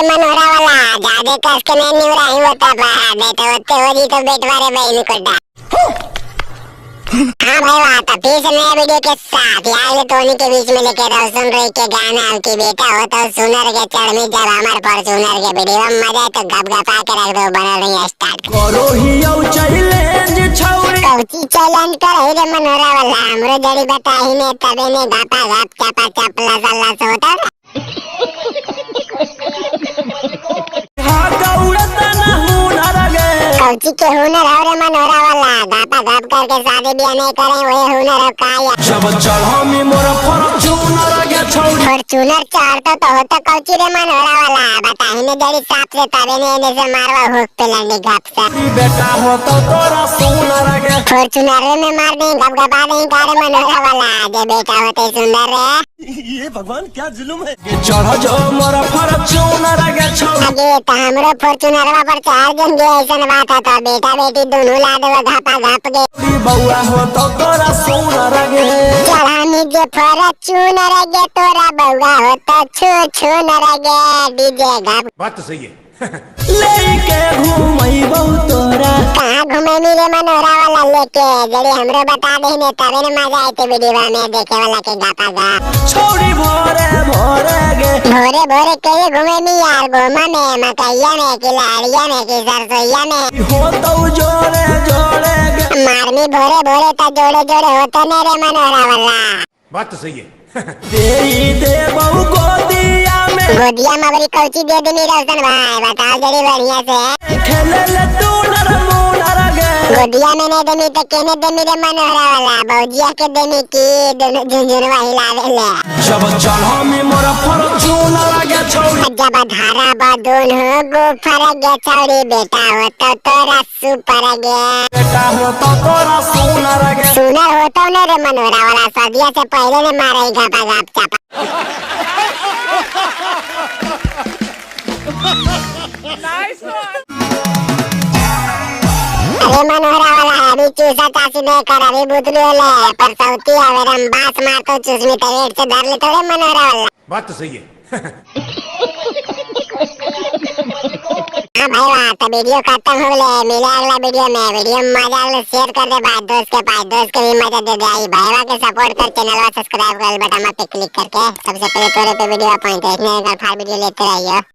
Monera वाला ज्यादा कस के नहीं निवरा ही होता बेटा होते हो जी तो बेटवारे भाई निकटा। हाँ भाई वाह तो फिर से नया वीडियो के साथ यार टोनी के बीच में लेके रहो सुन रही के गाना की बेटा हो तो सुनर के चढ़ में जब हमारे फॉर्च्यूनर के वीडियो में मजा तो गप गपा के रख दो बना रही है स्टार्ट करो ही यो चैलेंज छौरी कौची चैलेंज कर रे मनोरा वाला हमरो जड़ी बता ही ने तबे ने गापा गाप चापा चपला सल्ला से होता हाँ गौरत ना हुनर गे कौची के हुनर है रे मनोरा वाला गापा गाप करके शादी ब्याह नहीं करे वही हुनर है काया जब चढ़ो मी मोर फॉर्च्यूनर गे छौरी फॉर्च्यूनर चढ़ता तो होता कौची रे मनोरा वाला बता ही ने जड़ी साफ से तबे ने इन्हें से मारवा हुक पे लंडी गाप से बेटा हो तो तोरा सुनर गे फॉर्च्यूनर में मार दें गप गपा दें कार मनोरा वाला जे बेटा होते सुंदर रे ये भगवान क्या जुल्म है चढ़ो जो मोर फॉर्च्यूनर गे छौरी आगे तो हमरो फॉर्च्यूनरवा पर चार जन गे ऐसन बात है तो बेटा बेटी दोनों ला देवा घापा घाप गे बउआ हो तो तोरा सुनर गे चढ़ानी जे फॉर्च्यूनर गे तोरा बउआ हो तो छू छू नर गे डीजे घाप बात तो सही है लेके घूमई बहु तोरा कहाँ घूमे मिले मनोरा वाला लेके जड़ी हमरो बता दे ने तबे न मजा आते वीडियो में देखे वाला के गापा गा छौरी भोरे भोरे गे भोरे भोरे कहीं घूमे नहीं यार गोमा में मकैया में कि लाड़िया में कि सरसोईया में हो तो जोड़े जोड़े गे मारनी भोरे भोरे तो जोड़े जोड़े होते ने रे मनोरा वाला बात तो सही है दे बहु गोदिया में गोदिया में बड़ी कौची दे देनी रोशन भाई बताओ जड़ी बढ़िया से खेले ले तू नर मुनर गे गोदिया में नहीं देनी तो केने देनी रे मनोरा वाला बौजिया के देनी की दोनों झुंझुनवा हिलावे ले जब चढ़ो मी मोर फॉर्च्यूनर गे छौरी जब धारा बदून हो गुफर गे छौरी बेटा हो तो तोरा सुपर गे बेटा हो तो तोरा सुनर गे सुनर होता न रे मनोरा वाला सदिया से पहले ने मारा घापा घाप चापा अरे मनोरा वाला अभी चूसा चासी नहीं कर अभी बुतलू ले पर सौती अगर हम बास मारतो चूसमी तो रेट से धर ले थोड़े मनोरा वाला बात तो सही है हाँ भाई वाह तो वीडियो खत्म हो गए मिले अगला वीडियो में मजा आगले शेयर कर दे भाई दोस्त के पास दोस्त के भी मजा दे दे आई भाईवा के सपोर्ट कर चैनल को सब्सक्राइब कर बटन पे क्लिक करके सबसे पहले तोरे पे वीडियो पॉइंट देखने का वीडियो लेते रहिए।